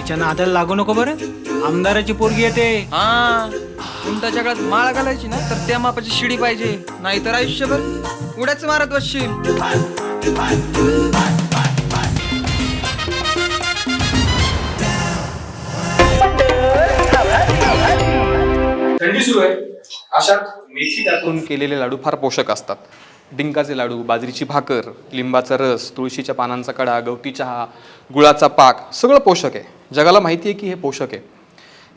तिच्या नादाला लागू नको बरं. आमदाराची पोरगी येते. हा उंटाच्या काळात माळ घालायची ना तर त्या मापाची शिडी पाहिजे, नाहीतर आयुष्यभर उड्याच मारत बसशील. थंडी सुरू आहे, अशात मेथी टाकून केलेले लाडू फार पोषक असतात. डिंकाचे लाडू, बाजरीची भाकर, लिंबाचा रस, तुळशीच्या पानांचा कडा, गवती चहा, गुळाचा पाक सगळं पोषक आहे. जगाला माहिती आहे की हे पोषक आहे.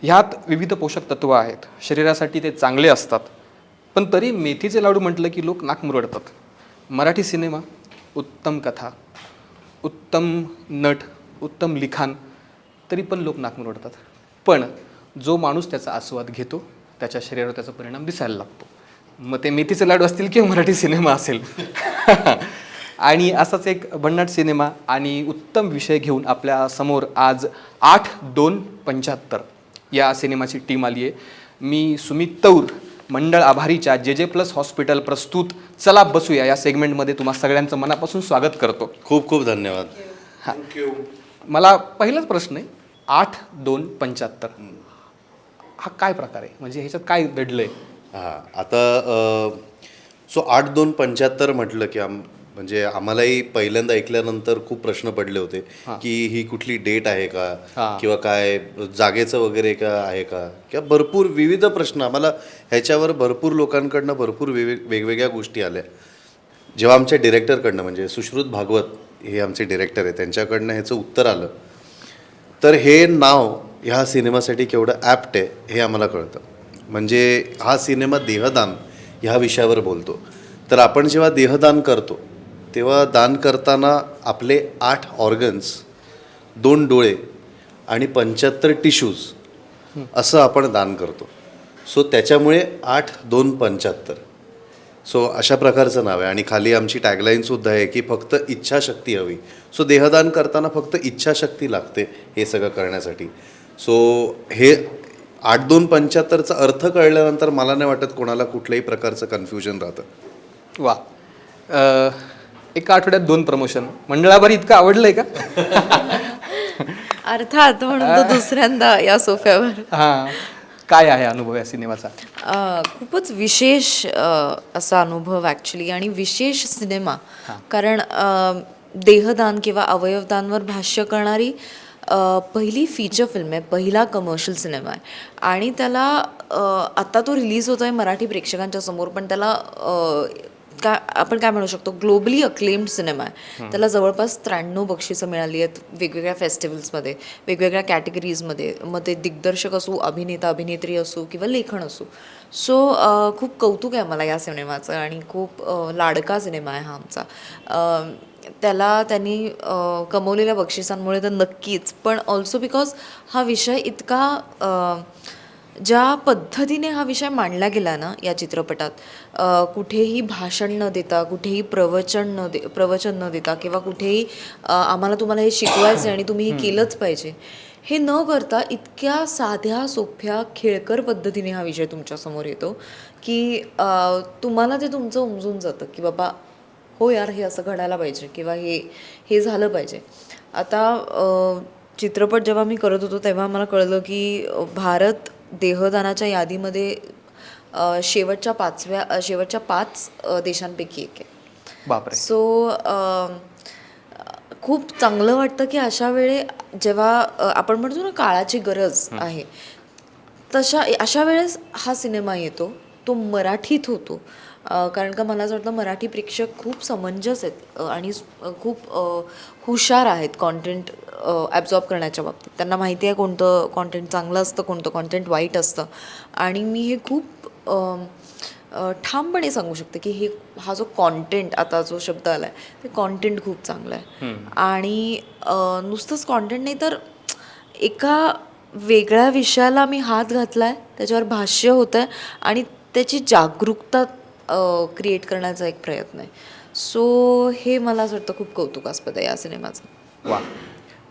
ह्यात विविध पोषक तत्व आहेत, शरीरासाठी ते चांगले असतात. पण तरी मेथीचे लाडू म्हटलं की लोक नाक मुरडतात. मराठी सिनेमा, उत्तम कथा, उत्तम नट, उत्तम लिखाण, तरी पण लोक नाक मुरडतात. पण जो माणूस त्याचा आस्वाद घेतो त्याच्या शरीरावर त्याचा परिणाम दिसायला लागतो. मग ते मेथीचे लाडू असतील किंवा मराठी सिनेमा असेल. आणि असाच एक भन्नाट सिनेमा आणि उत्तम विषय घेऊन आपल्या समोर आज 8-2-75 या सिनेमाची टीम आली आहे. मी सुमित तौर, मंडळ आभारीच्या JJ+ हॉस्पिटल प्रस्तुत चला बसूया या सेगमेंटमध्ये तुम्हा सगळ्यांचं मनापासून स्वागत करतो. खूप खूप धन्यवाद. हां, मला पहिलाच प्रश्न आहे, 8-2-75 हा काय प्रकार आहे, म्हणजे ह्याच्यात काय दडलं आहे? हां, आता सो 8-2-75 म्हटलं की म्हणजे आम्हालाही पहिल्यांदा ऐकल्यानंतर खूप प्रश्न पडले होते की ही कुठली डेट आहे का, किंवा काय जागेचं वगैरे का आहे का, किंवा भरपूर विविध प्रश्न आम्हाला ह्याच्यावर भरपूर लोकांकडनं भरपूर वेगवेगळ्या गोष्टी आल्या. जेव्हा आमच्या डिरेक्टरकडनं, म्हणजे सुश्रुत भागवत हे आमचे डिरेक्टर आहे, त्यांच्याकडनं ह्याचं उत्तर आलं, तर हे नाव ह्या सिनेमासाठी केवढं ॲप्ट आहे हे आम्हाला कळतं. म्हणजे हा सिनेमा देहदान ह्या विषयावर बोलतो. तर आपण जेव्हा देहदान करतो तेव्हा दान करताना आपले 8 ऑर्गन्स, 2 डोळे आणि 75 टिश्यूज असं आपण दान करतो. सो त्याच्यामुळे 8-2-75 सो अशा प्रकारचं नाव आहे. आणि खाली आमची टॅगलाईनसुद्धा आहे की फक्त इच्छाशक्ती हवी. सो देहदान करताना फक्त इच्छाशक्ती लागते हे सगळं करण्यासाठी. सो हे 8-2-75चा अर्थ कळल्यानंतर मला नाही वाटत कोणाला कुठल्याही प्रकारचं कन्फ्युजन राहतं. वा, एका आठवड्यात 2 प्रमोशन, मंडळाभर इतकं आवडलंय का? अर्थात, म्हणून तो दुसऱ्यांदा या सोफ्यावर. हां, काय आहे अनुभव या सिनेमाचा? खूपच विशेष असा अनुभव ॲक्च्युली, आणि विशेष सिनेमा. कारण देहदान किंवा अवयवदानवर भाष्य करणारी पहिली फीचर फिल्म आहे, पहिला कमर्शियल सिनेमा आहे. आणि त्याला आत्ता तो रिलीज होतो आहे मराठी प्रेक्षकांच्या समोर, पण त्याला आपण काय म्हणू शकतो, ग्लोबली अक्लेम्ड सिनेमा आहे. त्याला जवळपास 93 बक्षिसं मिळाली आहेत वेगवेगळ्या फेस्टिवल्समध्ये, वेगवेगळ्या कॅटेगरीजमध्ये. मग ते दिग्दर्शक असो, अभिनेता अभिनेत्री असो किंवा लेखन असो. सो खूप कौतुक आहे मला या सिनेमाचं, आणि खूप लाडका सिनेमा आहे हा आमचा. त्याला त्यांनी कमवलेल्या बक्षिसांमुळे तर नक्कीच, पण ऑल्सो बिकॉज हा विषय इतका, ज्या पद्धतीने हा विषय मांडला गेला ना या चित्रपटात, कुठेही भाषण न देता, कुठेही प्रवचन न देता, किंवा कुठेही आम्हाला तुम्हाला हे शिकवायचं आहे आणि तुम्ही हे केलंच पाहिजे हे न करता, इतक्या साध्या सोप्या खेळकर पद्धतीने हा विषय तुमच्यासमोर येतो की तुम्हाला ते तुमचं उमजून जातं की बाबा हो यार, हे असं घडायला पाहिजे किंवा हे झालं पाहिजे. आता चित्रपट जेव्हा मी करत होतो तेव्हा मला कळलं की भारत देहदानाच्या यादीमध्ये शेवटच्या 5 देशांपैकी एक आहे. बापरे. सो खूप चांगलं वाटतं की अशा वेळे जेव्हा आपण म्हणतो ना काळाची गरज आहे, अशा वेळेस हा सिनेमा येतो. तो मराठीत होतो, कारण का मला असं वाटतं मराठी प्रेक्षक खूप समंजस आहेत आणि खूप हुशार आहेत कॉन्टेंट ॲब्झॉर्ब करण्याच्या बाबतीत. त्यांना माहिती आहे कोणतं कॉन्टेंट चांगलं असतं, कोणतं कॉन्टेंट वाईट असतं. आणि मी हे खूप ठामपणे सांगू शकते की हा जो कॉन्टेंट, आता जो शब्द आला आहे, ते कॉन्टेंट खूप चांगलं आहे. आणि नुसतंच कॉन्टेंट नाही तर एका वेगळ्या विषयाला मी हात घातला आहे, त्याच्यावर भाष्य होतं आहे आणि त्याची जागरूकता क्रिएट करण्याचा एक प्रयत्न आहे. सो हे मला असं वाटतं खूप कौतुकास्पद आहे या सिनेमाचं. वा,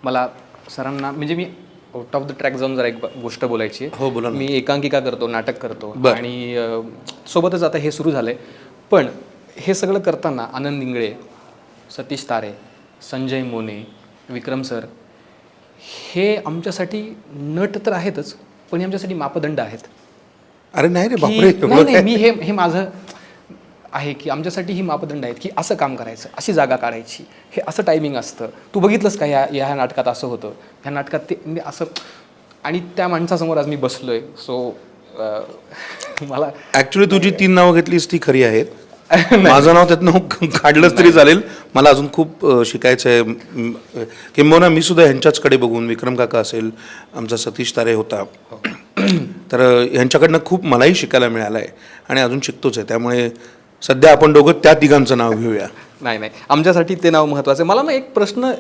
मला सरांना, म्हणजे me out of the track जाऊन जरा एक गोष्ट बोलायची आहे. हो, बोला ना. मी एकांकिका करतो, नाटक करतो, आणि सोबतच आता हे सुरू झालंय. पण हे सगळं करताना आनंद इंगळे, सतीश तारे, संजय मोने, विक्रम सर हे आमच्यासाठी नट तर आहेतच, पण हे आमच्यासाठी मापदंड आहेत. अरे नाही रे की- बापरे, नाही नाही, मी हे माझं आहे की आमच्यासाठी ही मापदंड आहेत की असं काम करायचं, अशी जागा काढायची, हे असं टायमिंग असतं. तू बघितलंस का ह्या नाटकात असं होतं, ह्या नाटकात ते म्हणजे असं. आणि त्या माणसासमोर आज मी बसलोय. सो मला ऍक्च्युली तुझी 3 नावं घेतलीस ती खरी आहेत. माझं नाव त्यातनं काढलंच तरी चालेल. मला अजून खूप शिकायचं आहे. किंबहुना मी सुद्धा ह्यांच्याचकडे बघून, विक्रम काका असेल, आमचा सतीश तारे होता, तर ह्यांच्याकडनं खूप मलाही शिकायला मिळालं आहे आणि अजून शिकतोच आहे. त्यामुळे सध्या आपण दोघं त्या तिघांचं नाव घेऊया. नाही नाही, आमच्यासाठी ते नाव महत्त्वाचं आहे. मला ना एक प्रश्न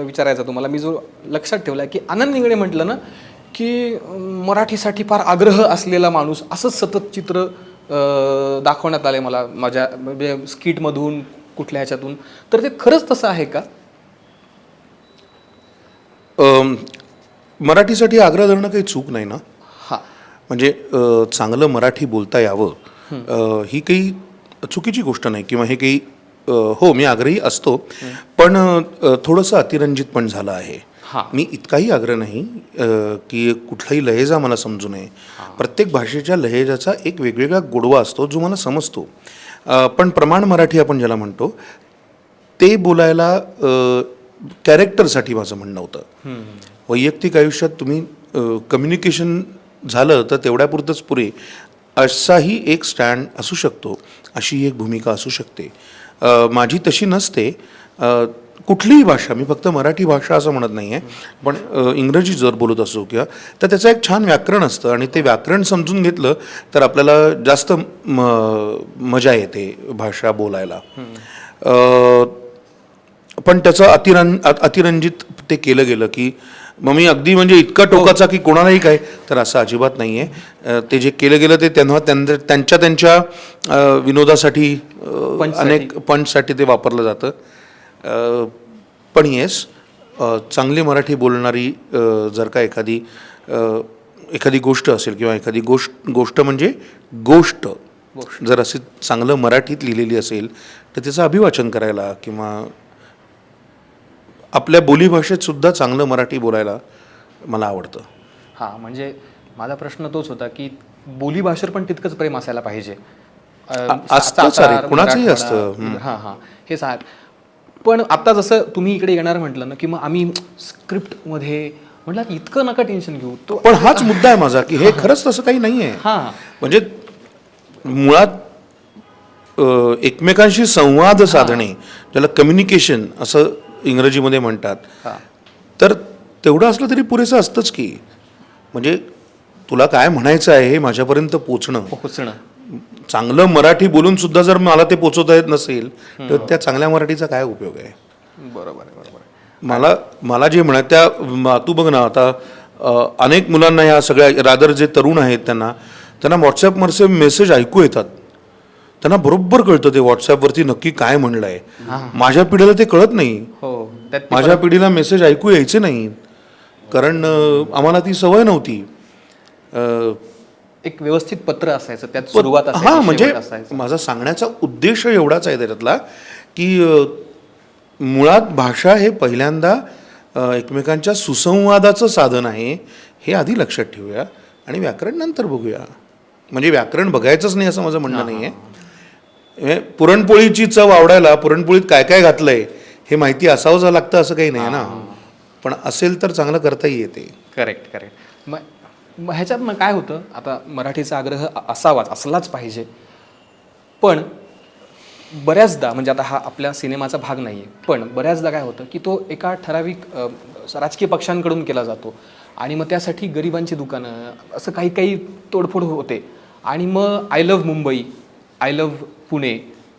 विचारायचा तुम्हाला, मी जो लक्षात ठेवला की आनंद निंगडे म्हटलं ना की मराठीसाठी फार आग्रह असलेला माणूस, असंच सतत चित्र दाखवण्यात आले मला माझ्या म्हणजे स्किटमधून कुठल्या ह्याच्यातून. तर ते खरंच तसं आहे का? मराठीसाठी आग्रह धरणं काही चूक नाही ना. हां म्हणजे चांगलं मराठी बोलता यावं ही काही चुकीची गोष्ट नाही, किंवा हे काही हो मी आग्रही असतो, पण थोडंसं अतिरंजित पण झालं आहे. मी इतकाही आग्रह नाही की कुठलाही लहेजा मला समजू नये. प्रत्येक भाषेच्या लहेजाचा एक वेगवेगळा गोडवा असतो जो मला समजतो, पण प्रमाण मराठी आपण ज्याला म्हणतो ते बोलायला कॅरेक्टरसाठी माझं म्हणणं होतं. वैयक्तिक आयुष्यात तुम्ही कम्युनिकेशन झालं तर तेवढ्यापुरतंच पुरे, असाही एक स्टँड असू शकतो, अशी एक भूमिका असू शकते. माझी तशी नसते. कुठलीही भाषा, मी फक्त मराठी भाषा असं म्हणत नाही आहे, पण इंग्रजी जर बोलत असो किंवा, तर त्याचं एक छान व्याकरण असतं आणि ते व्याकरण समजून घेतलं तर आपल्याला जास्त मजा येते भाषा बोलायला. पण त्याचं अतिरंजित ते केलं गेलं की मग मी अगदी म्हणजे इतका टोकाचा की कोणालाही काय, तर असं अजिबात नाही आहे. ते जे केलं गेलं ते त्यांच्या विनोदासाठी, अनेक पंचसाठी ते वापरलं जातं. पण येस, चांगली मराठी बोलणारी जर का एखादी गोष्ट असेल किंवा एखादी गोष्ट म्हणजे गोष्ट जर अशी चांगलं मराठीत लिहिलेली असेल तर त्याचं अभिवाचन करायला किंवा आपल्या बोलीभाषेत सुद्धा चांगलं मराठी बोलायला मला आवडतं. हां, म्हणजे माझा प्रश्न तोच होता की बोलीभाषेवर पण तितकंच प्रेम असायला पाहिजे. असतंच, अरे कुणाचंही असतं. हां हां, हेच आहे. पण आता जसं तुम्ही इकडे येणार म्हटलं ना की मग आम्ही स्क्रिप्टमध्ये म्हटलं इतकं नका टेन्शन घेऊ. तो पण हाच मुद्दा आहे माझा की हे खरंच तसं काही नाही आहे. हां, म्हणजे मुळात एकमेकांशी संवाद साधणे, ज्याला कम्युनिकेशन असं इंग्रजीमध्ये म्हणतात, तर तेवढं असलं तरी पुरेसं असतंच की. म्हणजे तुला काय म्हणायचं आहे हे माझ्यापर्यंत पोचणं. चांगलं मराठी बोलून सुद्धा जर मला ते पोचवता येत नसेल तर त्या चांगल्या मराठीचा काय उपयोग आहे. बरोबर आहे. मला जे त्या तू बघ ना, आता अनेक मुलांना ह्या सगळ्या रादर जे तरुण आहेत त्यांना व्हॉट्सॲपवरचे मेसेज ऐकू येतात. त्यांना बरोबर कळतं ते व्हॉट्सॲपवरती नक्की काय म्हणलं आहे. माझ्या पिढीला ते कळत नाही. हो, माझ्या पिढीला मेसेज ऐकू यायचे नाही, कारण आम्हाला ती सवय नव्हती. एक व्यवस्थित पत्र असायचं, त्यात सुरुवात असायची, हां, म्हणजे शेवट असायचा. माझा सांगण्याचा उद्देश एवढाच आहे त्याच्यातला की मुळात भाषा हे पहिल्यांदा एकमेकांच्या सुसंवादाचं साधन आहे, हे आधी लक्षात ठेवूया आणि व्याकरण नंतर बघूया. म्हणजे व्याकरण बघायचंच नाही असं माझं म्हणणं नाही आहे. पुरणपोळीची चव आवडायला पुरणपोळीत काय काय घातलंय हे माहिती असावंच लागतं असं काही नाही ना. पण असेल तर चांगलं करताही येते. करेक्ट. मग ह्याच्यात मग काय होतं, आता मराठीचा आग्रह असलाच पाहिजे, पण बऱ्याचदा म्हणजे आता हा आपल्या सिनेमाचा भाग नाही आहे, पण बऱ्याचदा काय होतं की तो एका ठराविक राजकीय पक्षांकडून केला जातो आणि मग त्यासाठी गरिबांची दुकानं असं काही तोडफोड होते आणि मग I love Mumbai, I love Pune,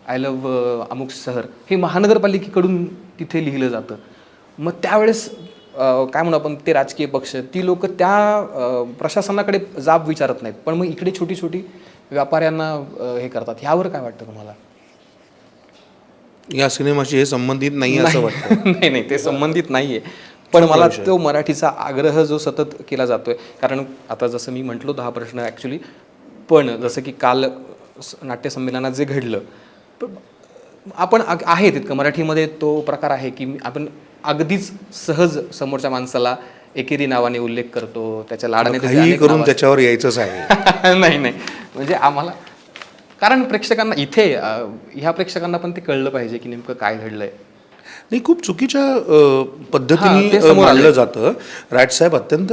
I love अमुक शहर हे महानगरपालिकेकडून तिथे लिहिलं जातं. मग त्यावेळेस काय म्हणू आपण, ते राजकीय पक्ष ती लोक त्या प्रशासनाकडे जाब विचारत नाहीत, पण मग इकडे छोटी व्यापाऱ्यांना हे करतात. ह्यावर काय वाटतं तुम्हाला? या सिनेमाशी हे संबंधित नाही असं वाटतं. नाही, ते संबंधित नाहीये, पण मला तो मराठीचा आग्रह जो सतत केला जातोय, कारण आता जसं मी म्हटलो हा प्रश्न ॲक्च्युली, पण जसं की काल नाट्यसंमेलनात जे घडलं, आपण आहे तितकं मराठीमध्ये तो प्रकार आहे की आपण अगदीच सहज समोरच्या माणसाला एकेरी नावाने उल्लेख करतो, त्याच्या लाडाने त्याचे काही अनेक करून नावं त्याच्यावर यायचंच आहे. असतात. नाही नाही, म्हणजे आम्हाला कारण प्रेक्षकांना इथे ह्या प्रेक्षकांना पण ते कळलं पाहिजे की नेमकं काय घडलंय. नाही, खूप चुकीच्या हां, ते पद्धतीने समोर मांडलं आलंय. जातं. राजसाहेब अत्यंत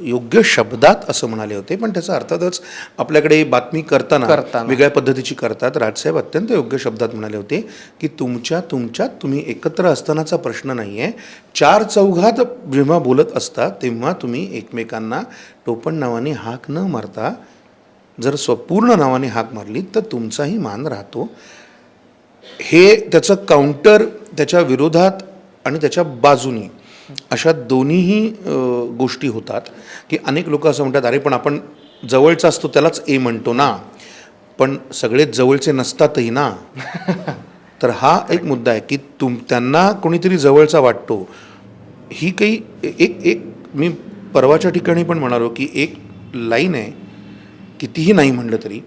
योग्य शब्दात असं म्हणाले होते, पण त्याचा अर्थातच आपल्याकडे बातमी करताना वेगळ्या पद्धतीची करतात. राजसाहेब अत्यंत योग्य शब्दात म्हणाले होते की तुमच्यात तुम्ही एकत्र असतानाचा प्रश्न नाही आहे. 4 चौघात जेव्हा बोलत असता तेव्हा तुम्ही एकमेकांना टोपण नावाने हाक न मारता जर पूर्ण नावाने हाक मारली तर तुमचाही मान राहतो. हे त्याचं काउंटर त्याच्या विरोधात आणि त्याच्या बाजूनी अशा दोन्हीही गोष्टी होतात की अनेक लोक असं म्हणतात, अरे पण आपण जवळचा असतो त्यालाच ए म्हणतो ना, पण सगळेच जवळचे नसतातही ना. तर हा एक मुद्दा आहे की त्यांना कोणीतरी जवळचा वाटतो. ही काही एक मी परवाच्या ठिकाणी पण म्हणालो की एक लाईन आहे, कितीही नाही म्हणलं तरी,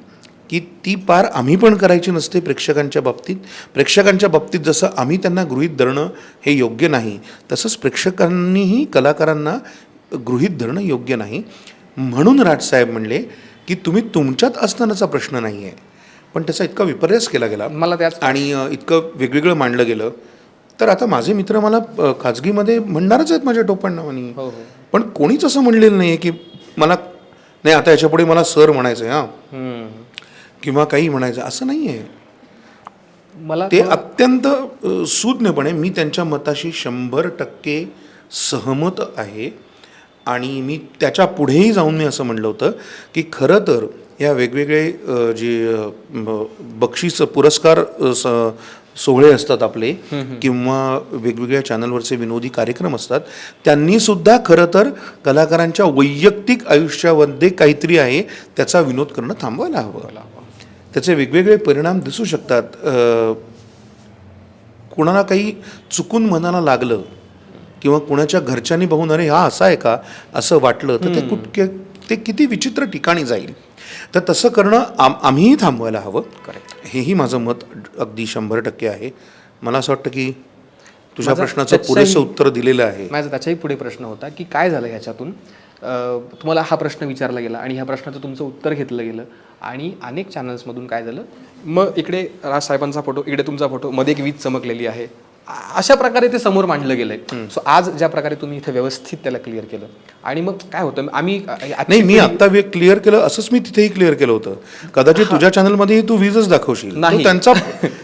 की ती पार आम्ही पण करायची नसते प्रेक्षकांच्या बाबतीत. प्रेक्षकांच्या बाबतीत जसं आम्ही त्यांना गृहीत धरणं हे योग्य नाही, तसंच प्रेक्षकांनीही कलाकारांना गृहीत धरणं योग्य नाही. म्हणून राजसाहेब म्हणले की तुम्ही तुमच्यात असतानाचा प्रश्न नाही आहे, पण त्याचा इतका विपर्यास केला गेला मला त्याच आणि इतकं वेगवेगळं मांडलं गेलं. तर आता माझे मित्र मला खाजगीमध्ये म्हणणारच आहेत माझ्या टोपण नावानी, पण कोणीच असं म्हणलेलं नाही आहे की मला नाही आता याच्यापुढे मला सर म्हणायचं आहे हां किंवा काही म्हणायचं, असं नाही आहे. मला ते अत्यंत सूज्ञपणे मी त्यांच्या मताशी 100% सहमत आहे. आणि मी त्याच्या पुढेही जाऊन मी असं म्हणलं होतं की खरं तर या वेगवेगळे जे बक्षीस पुरस्कार सोहळे असतात आपले किंवा वेगवेगळ्या चॅनलवरचे विनोदी कार्यक्रम असतात, त्यांनी सुद्धा खरं तर कलाकारांच्या वैयक्तिक आयुष्यामध्ये काहीतरी आहे त्याचा विनोद करणं थांबवायला हवं. त्याचे वेगवेगळे परिणाम दिसू शकतात. कुणाला काही चुकून मनाला लागलं किंवा कुणाच्या घरच्यांनी बघून अरे हा असा आहे का असं वाटलं तर ते किती विचित्र ठिकाणी जाईल. तर तसं करणं आम्हीही थांबवायला हवं. हेही माझं मत अगदी 100% आहे. मला असं वाटतं की तुझ्या प्रश्नाचं पुरेसं उत्तर दिलेलं आहे. माझा त्याच्याही पुढे प्रश्न होता की काय झालं ह्याच्यातून, तुम्हाला हा प्रश्न विचारला गेला आणि ह्या प्रश्नाचं तुमचं उत्तर घेतलं गेलं आणि अनेक चॅनल्समधून काय झालं, मग इकडे राजसाहेबांचा फोटो, इकडे तुमचा फोटो, मध्ये एक वीज चमकलेली आहे, अशा प्रकारे ते समोर मांडलं गेलंय. सो आज ज्या प्रकारे तुम्ही इथे व्यवस्थित त्याला क्लिअर केलं आणि मग काय होतं, आम्ही नाही मी आता क्लिअर केलं असंच मी तिथेही क्लिअर केलं होतं. कदाचित तुझ्या चॅनलमध्येही तू वीजच दाखवशील. नाही त्यांचा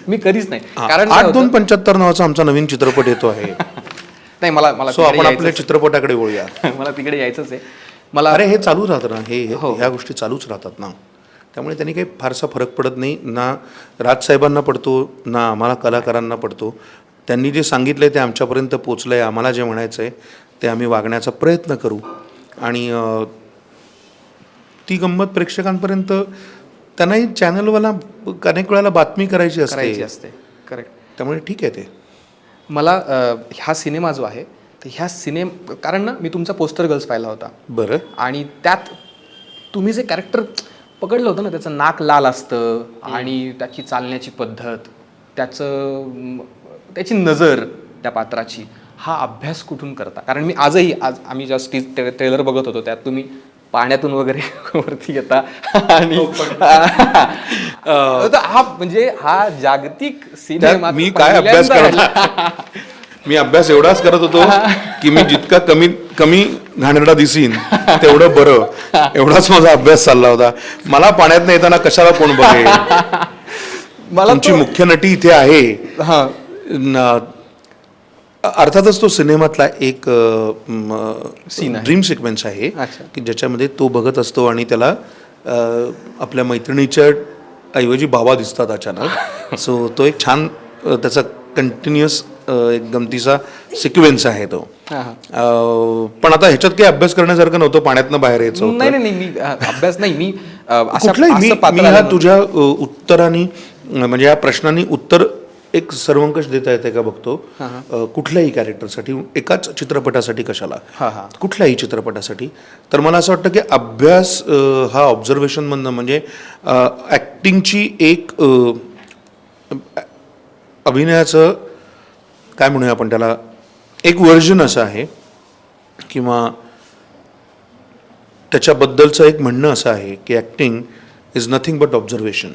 मी कधीच नाही, कारण 8275 नावाचा आमचा नवीन चित्रपट येतो आहे. नाही मला सो आपण आपल्या चित्रपटाकडे वळूया. मला तिकडे यायचंच आहे. मला अरे हे चालूच राहतं ना, ह्या गोष्टी चालूच राहतात ना, त्यामुळे त्यांनी काही फारसा फरक पडत नाही. ना राजसाहेबांना पडतो ना आम्हाला कलाकारांना पडतो. त्यांनी जे सांगितलं आहे ते आमच्यापर्यंत पोचलं आहे. आम्हाला जे म्हणायचं आहे ते आम्ही वागण्याचा प्रयत्न करू आणि ती गंमत प्रेक्षकांपर्यंत त्यांनाही चॅनलवाला अनेक वेळेला बातमी करायची असते. करेक्ट. त्यामुळे ठीक आहे. ते मला हा सिनेमा जो आहे तर ह्या कारण ना मी तुमचा पोस्टर गर्ल्स पाहिला होता. बरं. आणि त्यात तुम्ही जे कॅरेक्टर पकडलं होतं ना, त्याचं नाक लाल असतं आणि त्याची चालण्याची पद्धत, त्याची नजर त्या पात्राची, हा अभ्यास कुठून करता? कारण मी आज आम्ही जेव्हा ट्रेलर बघत होतो त्यात तुम्ही पाण्यातून वगैरे वरती येता आणि हा म्हणजे हा जागतिक सिनेमा मी काय अभ्यास करणार? मी अभ्यास एवढाच करत होतो की मी जितका कमी घाणेरडा दिसीन तेवढं बरं, एवढाच माझा अभ्यास चालला होता. मला पाण्यात येताना कशाला कोण बघेल. तुमची मुख्य नटी इथे आहे. अर्थातच तो सिनेमातला एक ड्रीम सिक्वेन्स आहे की ज्याच्यामध्ये तो बघत असतो आणि त्याला आपल्या मैत्रिणीच्या ऐवजी बाबा दिसतात अचानक. सो तो एक छान त्याचा कंटिन्युअस एक गमतीचा सिक्वेन्स आहे तो. पण आता ह्याच्यात काही अभ्यास करण्यासारखं नव्हतं, पाण्यातनं बाहेर यायचं होतं. नाही मी अभ्यास नाही, मी कुठलाही तुझ्या उत्तराने म्हणजे या प्रश्नांनी उत्तर एक सर्वंकष देता येते का बघतो. कुठल्याही कॅरेक्टरसाठी, एकाच चित्रपटासाठी कशाला, कुठल्याही चित्रपटासाठी. तर मला असं वाटतं की अभ्यास हा ऑब्झर्वेशनमधनं म्हणजे ॲक्टिंगची एक अभिनयाचं काय म्हणूया आपण त्याला, एक व्हर्जन असं आहे किंवा त्याच्याबद्दलचं एक म्हणणं असं आहे की acting is nothing but observation.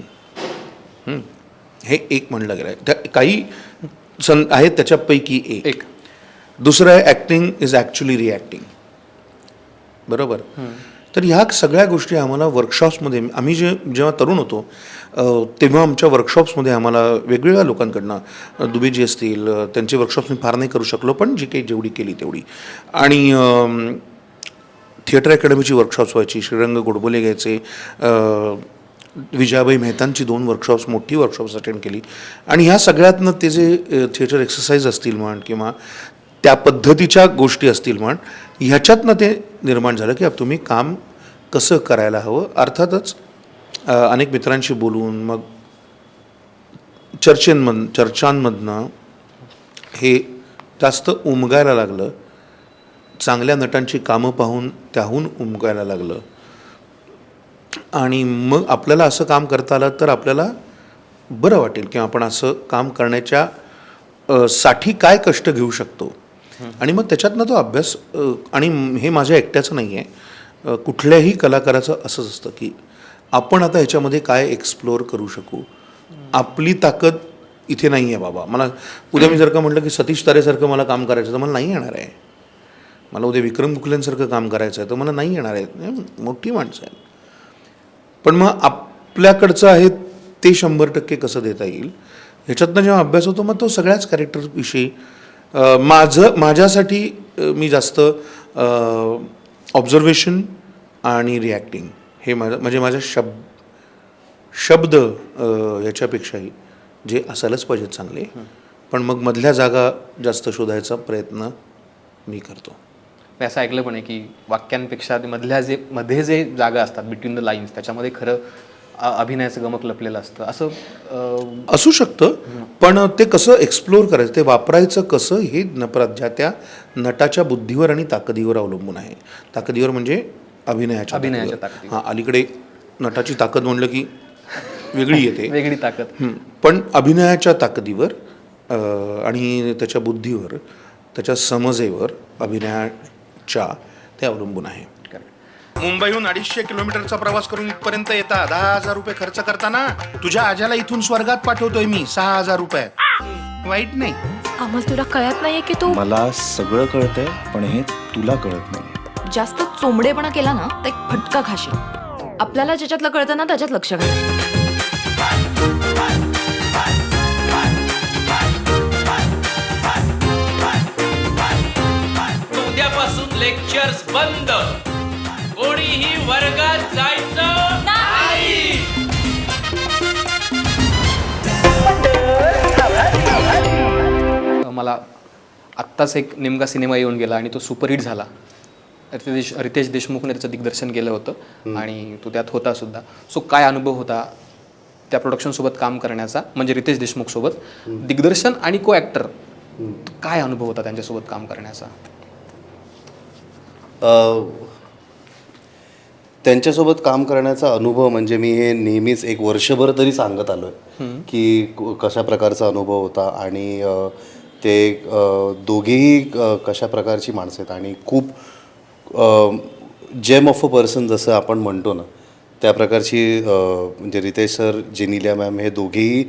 हे एक म्हणलं गेलं आहे. त्या काही आहेत त्याच्यापैकी एक. दुसरं आहे ॲक्टिंग इज ॲक्च्युली रिॲक्टिंग. बरोबर. तर ह्या सगळ्या गोष्टी आम्हाला वर्कशॉप्समध्ये, आम्ही जेव्हा तरुण होतो तेव्हा आमच्या वर्कशॉप्समध्ये आम्हाला वेगवेगळ्या लोकांकडनं, दुबेजी असतील, त्यांचे वर्कशॉप्स मी फार नाही करू शकलो, पण जी काही जेवढी केली तेवढी. आणि थिएटर अकॅडमीची वर्कशॉप्स व्हायची, श्रीरंग गोडबोले घ्यायचे, विजयाबाई मेहतांची 2 वर्कशॉप्स, मोठी वर्कशॉप्स अटेंड केली. आणि ह्या सगळ्यातनं ते जे थिएटर एक्सरसाइज असतील म्हण किंवा त्या पद्धतीच्या गोष्टी असतील म्हण, ह्याच्यातनं ते निर्माण झालं की अब तुम्ही काम कसं करायला हवं. अर्थातच अनेक मित्रांशी बोलून मग चर्चांमधनं हे जास्त उमगायला लागलं. चांगल्या नटांची कामं पाहून त्याहून उमगायला लागलं. आणि मग आपल्याला असं काम करता आलं तर आपल्याला बरं वाटेल की आपण असं काम करण्याच्या साठी काय कष्ट घेऊ शकतो. आणि मग त्याच्यातनं तो अभ्यास, आणि हे माझ्या एकट्याचं नाही आहे, कुठल्याही कलाकाराचं असंच असतं की आपण आता ह्याच्यामध्ये काय एक्सप्लोअर करू शकू. आपली ताकद इथे नाही आहे बाबा. मला उद्या मी जर का म्हटलं की सतीश तारेसारखं मला काम करायचं तर मला नाही येणार आहे. मला उद्या विक्रम गोखलेंसारखं काम करायचं आहे तर मला नाही येणार आहे. मोठी माणसं आहेत. पण मग आपल्याकडचं आहे ते 100% कसं देता येईल ह्याच्यातनं जेव्हा अभ्यास होतो मग तो सगळ्याच कॅरेक्टरविषयी माझ्यासाठी मी जास्त ऑब्झर्वेशन आणि रिॲक्टिंग हे म्हणजे माझ्या शब्द याच्यापेक्षाही जे असायलाच पाहिजेत चांगले, पण मग मधल्या जागा जास्त शोधायचा प्रयत्न मी करतो. मी असं ऐकलं पण आहे की वाक्यांपेक्षा मध्ये जे जागा असतात बिटवीन द लाईन्स, त्याच्यामध्ये खरं अभिनयाचं गमक लपलेलं असतं, असं असू शकतं. पण ते कसं एक्सप्लोअर करायचं, ते वापरायचं कसं, हे त्या नटाच्या बुद्धीवर आणि ताकदीवर अवलंबून आहे. ताकदीवर म्हणजे अभिनयाच्या ताकदीवर. हां, अलीकडे नटाची ताकद म्हणलं की वेगळी येते, वेगळी ताकद. पण अभिनयाच्या ताकदीवर आणि त्याच्या बुद्धीवर, त्याच्या समजेवर, अभिनयाच्या ते अवलंबून आहे. मुंबईहून 250 किलोमीटरचा प्रवास करून इथपर्यंत येता 10,000 रुपये खर्च करताना तुझ्या आज्याला इथून स्वर्गात पाठवतोय मी 6,000 रुपये. वाईट नाही. अमोल, तुला कळत नाहीये की तू मला सगळं कळतंय, पण हे तुला कळत नाही. जास्त चोंबडेपणा केला ना तर एक फटका खाशील. आपल्याला ज्याच्यातलं कळतं ना त्याच्यात लक्ष घालायचं. उद्यापासून लेक्चर्स बंद. कोणीही वर्गात जायचं नाही. मला आत्ताच एक नेमका सिनेमा येऊन गेला आणि तो सुपरहिट झाला. रितेश देशमुखने त्याचं दिग्दर्शन केलं होतं आणि तो त्यात होता सुद्धा. सो काय अनुभव होता त्या प्रोडक्शनसोबत काम करण्याचा, म्हणजे रितेश देशमुखसोबत दिग्दर्शन आणि को ॲक्टर, काय अनुभव होता त्यांच्यासोबत काम करण्याचा? त्यांच्यासोबत काम करण्याचा अनुभव म्हणजे मी हे नेहमीच एक वर्षभर तरी सांगत आलो आहे की कशा प्रकारचा अनुभव होता. आणि ते दोघेही कशा प्रकारची माणसं आहेत आणि खूप जेम ऑफ अ पर्सन जसं आपण म्हणतो ना, त्या प्रकारची म्हणजे रितेश सर, जेनिलिया मॅम हे दोघेही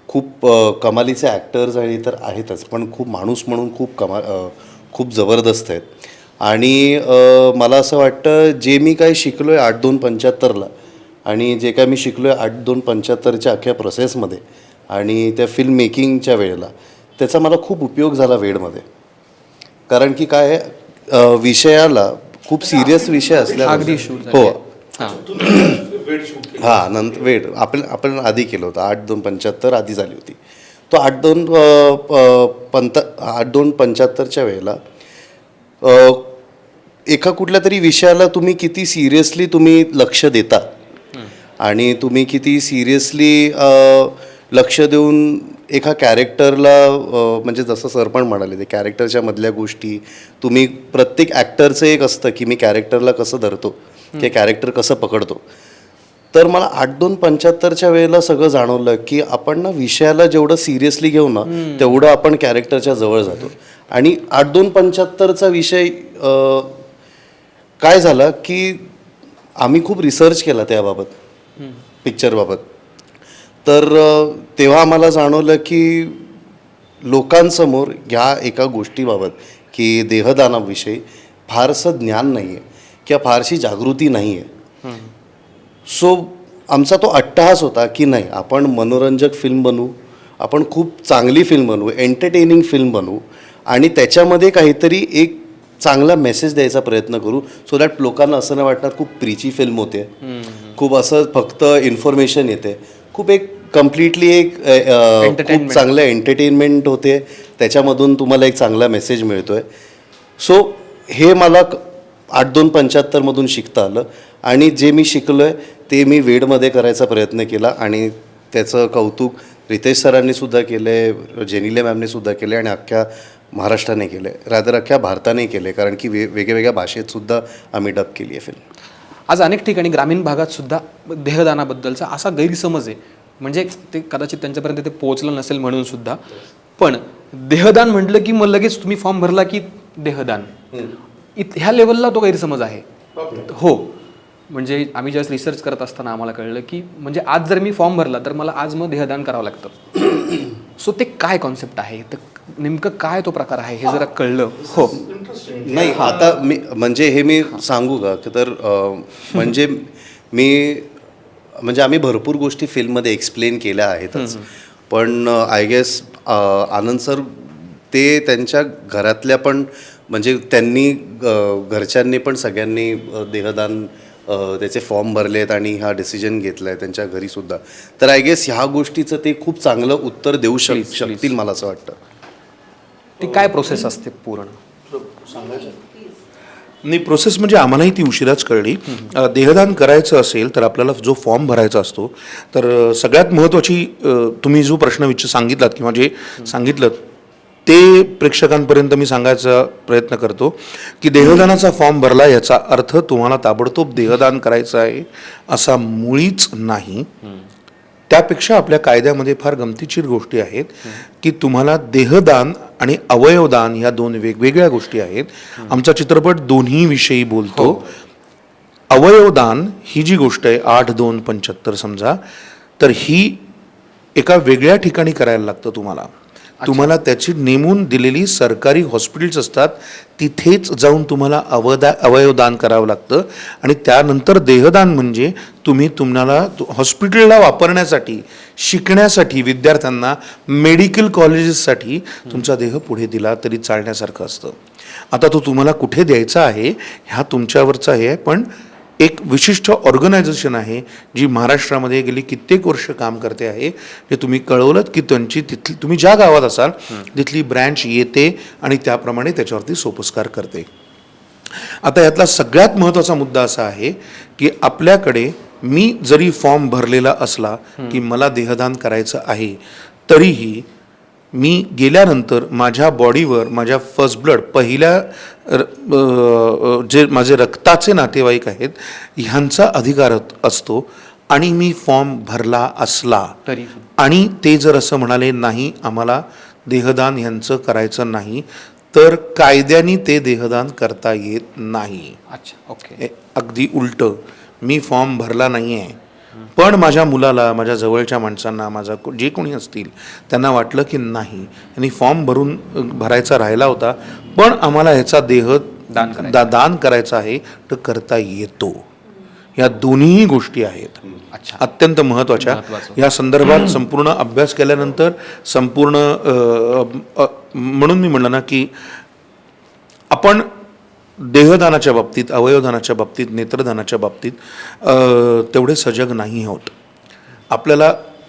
खूप कमालीचे ॲक्टर्स आणि तर आहेतच, पण खूप माणूस म्हणून खूप जबरदस्त आहेत. आणि मला असं वाटतं जे मी काय शिकलो आहे 8-2-75ला आणि जे काय मी शिकलो आहे 8-2-75च्या अख्ख्या प्रोसेसमध्ये आणि त्या फिल्म मेकिंगच्या वेळेला, त्याचा मला खूप उपयोग झाला वेडमध्ये. कारण की काय विषयाला खूप सिरियस विषय असल्या हो हां वेड आपण आधी केलं होतं 8-2-75 आधी झाली होती. तो 8-2-75च्या वेळेला एका कुठल्या तरी विषयाला तुम्ही किती सिरियसली तुम्ही लक्ष देता आणि तुम्ही किती सिरियसली लक्ष देऊन एका कॅरेक्टरला, म्हणजे जसं सर पण म्हणाले ते कॅरेक्टरच्या मधल्या गोष्टी, तुम्ही प्रत्येक ॲक्टरचं एक असतं की मी कॅरेक्टरला कसं धरतो, ते कॅरेक्टर कसं पकडतो. तर मला 8-2-75च्या वेळेला सगळं जाणवलं की आपण ना विषयाला जेवढं सिरियसली घेऊ ना तेवढं आपण कॅरेक्टरच्या जवळ जातो. आणि 8-2-75चा विषय काय झाला की आम्ही खूप रिसर्च केला त्याबाबत पिक्चरबाबत. तर तेव्हा आम्हाला जाणवलं की लोकांसमोर ह्या एका गोष्टीबाबत की देहदानाविषयी फारसं ज्ञान नाही आहे किंवा फारशी जागृती नाही आहे. सो आमचा तो अट्टहास होता की नाही, आपण मनोरंजक फिल्म बनवू, आपण खूप चांगली फिल्म बनवू, एंटरटेनिंग फिल्म बनवू आणि त्याच्यामध्ये काहीतरी एक चांगला मेसेज द्यायचा प्रयत्न करू, सो दॅट लोकांना असं नाही वाटणार खूप प्रीची फिल्म होते, खूप असं फक्त इन्फॉर्मेशन येते, खूप एक कम्प्लिटली एक खूप चांगलं एंटरटेनमेंट होते, त्याच्यामधून तुम्हाला एक चांगला मेसेज मिळतो आहे. सो हे मला 8-2-75मधून शिकता आलं आणि जे मी शिकलो आहे ते मी वेडमध्ये करायचा प्रयत्न केला आणि त्याचं कौतुक रितेश सरांनी सुद्धा केलं आहे, जेनिले मॅमने सुद्धा केलं आहे आणि अख्ख्या महाराष्ट्राने केलं आहे, रादर अख्ख्या भारताने केलं आहे, कारण की वेगवेगळ्या भाषेतसुद्धा आम्ही डब केली आहे फिल्म. आज अनेक ठिकाणी ग्रामीण भागात सुद्धा देहदानाबद्दलचा असा गैरसमज आहे, म्हणजे ते कदाचित त्यांच्यापर्यंत ते पोहोचलं नसेल म्हणून सुद्धा. पण देहदान म्हटलं की मग लगेच तुम्ही फॉर्म भरला की देहदान, ह्या लेवलला तो गैरसमज आहे. हो, म्हणजे आम्ही ज्यावेळेस रिसर्च करत असताना आम्हाला कळलं की म्हणजे आज जर मी फॉर्म भरला तर मला आज मग देहदान करावं लागतं. सो ते काय कॉन्सेप्ट आहे, तर नेमकं काय तो प्रकार आहे हे जरा कळलं. हो, नाही आता मी म्हणजे हे मी सांगू का, तर म्हणजे आम्ही भरपूर गोष्टी फिल्ममध्ये एक्सप्लेन केल्या आहेतच, पण आय गेस आनंद सर ते त्यांच्या घरातल्या पण म्हणजे त्यांनी घरच्यांनी पण सगळ्यांनी देहदान त्याचे फॉर्म भरलेत आणि हा डिसिजन घेतला आहे त्यांच्या घरीसुद्धा. तर आय गेस ह्या गोष्टीचं ते खूप चांगलं उत्तर देऊ शकतील मला असं वाटतं. ती काय प्रोसेस असते पूर्ण? नाही, प्रोसेस म्हणजे आम्हालाही ती उशिराच कळली. देहदान करायचं असेल तर आपल्याला जो फॉर्म भरायचा असतो, तर सगळ्यात महत्त्वाची तुम्ही जो प्रश्न सांगितलात किंवा जे सांगितलं ते प्रेक्षकांपर्यंत मी सांगायचा प्रयत्न करतो की देहदानाचा फॉर्म भरला याचा अर्थ तुम्हाला ताबडतोब देहदान करायचं आहे असा मुळीच नाही. त्यापेक्षा आपल्या कायद्यामध्ये फार गमतीशीर गोष्टी आहेत की तुम्हाला देहदान आणि अवयवदान ह्या दोन वेगवेगळ्या गोष्टी आहेत. आमचा चित्रपट दोन्ही विषयी बोलतो. अवयवदान ही जी गोष्ट आहे 8-2-75 समजा, तर ही एका वेगळ्या ठिकाणी करायला लागतं तुम्हाला. त्याची नेमून दिलेली सरकारी हॉस्पिटल्स असतात, तिथेच जाऊन तुम्हाला अवयवदान करावं लागतं. आणि त्यानंतर देहदान म्हणजे तुम्हाला हॉस्पिटलला वापरण्यासाठी, शिकण्यासाठी, विद्यार्थ्यांना मेडिकल कॉलेजेससाठी तुमचा देह पुढे दिला तरी चालण्यासारखं असतं. आता तो तुम्हाला कुठे द्यायचा आहे ह्या तुमच्यावरचा हे आहे, पण एक विशिष्ट ऑर्गनायझेशन आहे जी महाराष्ट्रामध्ये गेली कित्येक वर्ष काम करते आहे. हे तुम्ही कळवलं की तिथली तुम्ही ज्या गावात असाल तिथली ब्रँच येते आणि त्याप्रमाणे त्याच्यावरती सोपस्कार करते. आता यातला सगळ्यात महत्त्वाचा मुद्दा असा आहे की आपल्याकडे मी जरी फॉर्म भरलेला असला की मला देहदान करायचं आहे, तरीही मी गेल्यानंतर माझ्या बॉडीवर माझ्या फर्स्ट ब्लड पहिल्या जे माझे रक्ताचे नातेवाईक आहेत ह्यांचा अधिकार असतो. आणि मी फॉर्म भरला असला तरी आणि ते जर असं म्हणाले नाही आम्हाला देहदान ह्यांचं करायचं नाही, तर कायद्याने ते देहदान करता येत नाही. अच्छा, ओके. अगदी उलट, मी फॉर्म भरला नाही आहे पण माझ्या मुलाला, माझ्या जवळच्या माणसांना, माझा जे कोणी असतील त्यांना वाटलं की नाही आणि फॉर्म भरायचा राहिला होता पण आम्हाला ह्याचा दान करायचा आहे, तर करता येतो. या दोन्ही गोष्टी आहेत अत्यंत महत्त्वाच्या. या संदर्भात संपूर्ण अभ्यास केल्यानंतर संपूर्ण म्हणून मी म्हणलं ना की आपण देहदानाच्या बाबतीत, अवयवदानाच्या बाबतीत, नेत्रदानाच्या बाबतीत तेवढे सजग नाही आहोत.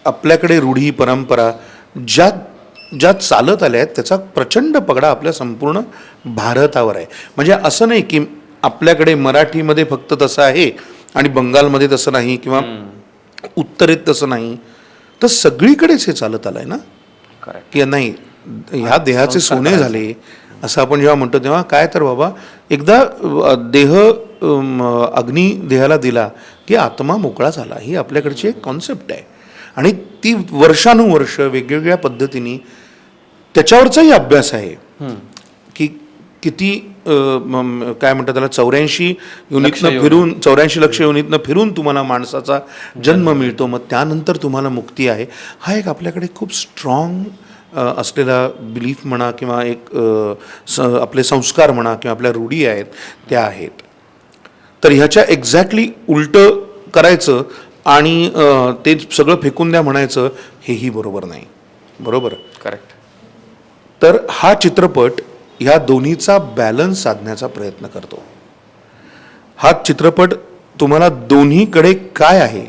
आपल्याकडे रूढी परंपरा ज्या चालत आल्या आहेत त्याचा प्रचंड पगडा आपल्या संपूर्ण भारतावर आहे. म्हणजे असं नाही की आपल्याकडे मराठीमध्ये फक्त तसं आहे आणि बंगालमध्ये तसं नाही किंवा उत्तरेत तसं नाही, तर सगळीकडेच हे चालत आलं आहे ना की नाही ह्या देहाचे सोने झाले असं आपण जेव्हा म्हणतो तेव्हा काय, तर बाबा एकदा देह अग्नी देहाला दिला की आत्मा मोकळा झाला, ही आपल्याकडची एक कॉन्सेप्ट आहे. आणि ती वर्षानुवर्ष वेगवेगळ्या पद्धतीने त्याच्यावरचाही अभ्यास आहे की किती काय म्हणतात त्याला 84 युनिटनं फिरून 84 लक्ष युनिटनं फिरून तुम्हाला माणसाचा जन्म मिळतो, मग त्यानंतर तुम्हाला मुक्ती आहे. हा एक आपल्याकडे खूप स्ट्रॉंग असलेला बिलीफ म्हणा किंवा एक आपले संस्कार म्हणा किंवा आपल्या रूढी आहेत त्या आहेत. तर ह्याच्या एक्झॅक्टली उलटं करायचं आणि ते सगळं फेकून द्या म्हणायचं हेही बरोबर नाही. बरोबर. करेक्ट. तर हा चित्रपट ह्या दोन्हीचा बॅलन्स साधण्याचा प्रयत्न करतो. हा चित्रपट तुम्हाला दोन्हीकडे काय आहे,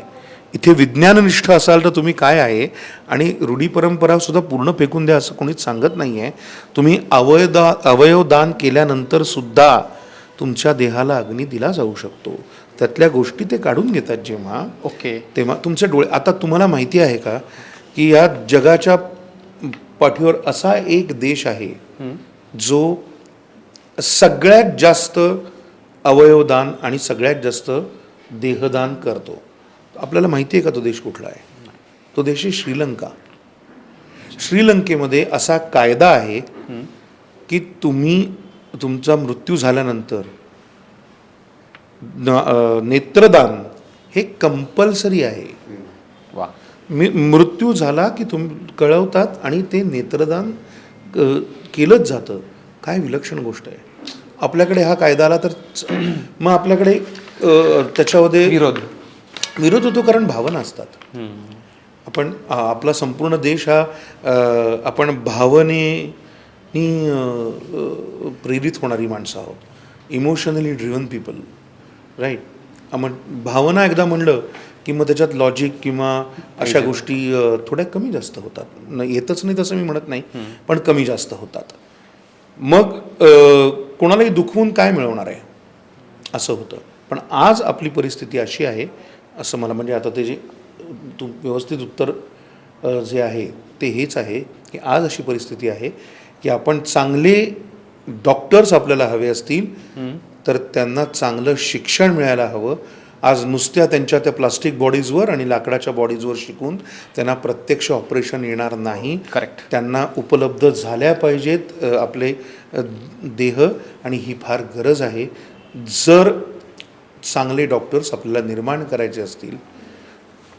इथे विज्ञाननिष्ठ असाल तर तुम्ही काय आहे आणि रूढी परंपरा सुद्धा पूर्ण फेकून द्या असं कोणीच सांगत नाही आहे. तुम्ही अवयवदान केल्यानंतर सुद्धा तुमच्या देहाला अग्नी दिला जाऊ शकतो. त्यातल्या गोष्टी ते काढून घेतात जेव्हा ओके तेव्हा तुमचे डोळे. आता तुम्हाला माहिती आहे का की या जगाच्या पाठीवर असा एक देश आहे जो सगळ्यात जास्त अवयवदान आणि सगळ्यात जास्त देहदान करतो. आपल्याला माहिती आहे का तो देश कुठला आहे? तो देश आहे श्रीलंका. श्रीलंकेमध्ये असा कायदा आहे की तुम्ही तुमचा मृत्यू झाल्यानंतर नेत्रदान हे कंपल्सरी आहे. वा. मृत्यू झाला की कळवतात आणि ते नेत्रदान केलंच जातं. काय विलक्षण गोष्ट आहे. आपल्याकडे हा कायदा आला तर मग आपल्याकडे त्याच्यामध्ये विरोध होतो कारण भावना असतात. आपण आपला संपूर्ण देश हा आपण भावनेनी प्रेरित होणारी माणसं आहोत. Emotionally driven people, right. आपण भावना एकदा म्हणलं की मग त्याच्यात लॉजिक किंवा अशा गोष्टी थोड्या कमी जास्त होतात. येतच नाही तसं मी म्हणत नाही, पण कमी जास्त होतात. मग कोणालाही दुखवून काय मिळवणार आहे असं होतं. पण आज आपली परिस्थिती अशी आहे असं मला, म्हणजे आता ते जे व्यवस्थित उत्तर जे आहे ते हेच आहे की आज अशी परिस्थिती आहे की आपण चांगले डॉक्टर्स आपल्याला हवे असतील तर त्यांना चांगलं शिक्षण मिळायला हवं. आज नुसत्या त्यांच्या त्या प्लास्टिक बॉडीजवर आणि लाकडाच्या बॉडीजवर शिकून त्यांना प्रत्यक्ष ऑपरेशन येणार नाही. करेक्ट. त्यांना उपलब्ध झाल्या पाहिजेत आपले देह आणि ही फार गरज आहे. जर चांगले डॉक्टर्स आपल्याला निर्माण करायचे असतील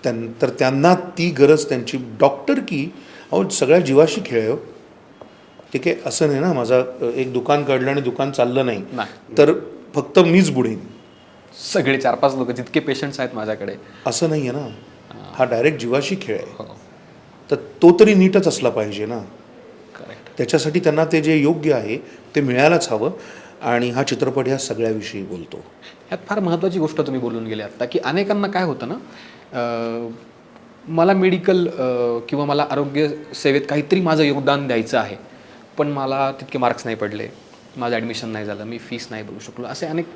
तर त्यांना ती गरज त्यांची डॉक्टर की अहो सगळ्या जीवाशी खेळ आहे. ठीक आहे, असं नाही ना माझा एक दुकान काढलं आणि दुकान चाललं नाही तर फक्त मीच बुडेन. सगळे 4-5 लोक जितके पेशंट्स आहेत माझ्याकडे असं नाही आहे ना. हा डायरेक्ट जीवाशी खेळ आहे. तर तो तरी नीटच असला पाहिजे ना. करेक्ट. त्याच्यासाठी त्यांना ते जे योग्य आहे ते मिळायलाच हवं. आणि हा चित्रपट ह्या सगळ्याविषयी बोलतो. ह्यात फार महत्त्वाची गोष्ट तुम्ही बोलून गेले आत्ता की अनेकांना काय होतं ना, मला मेडिकल किंवा मला आरोग्य सेवेत काहीतरी माझं योगदान द्यायचं आहे पण मला तितके मार्क्स नाही पडले, माझं ॲडमिशन नाही झालं, मी फीस नाही भरू शकलो, असे अनेक.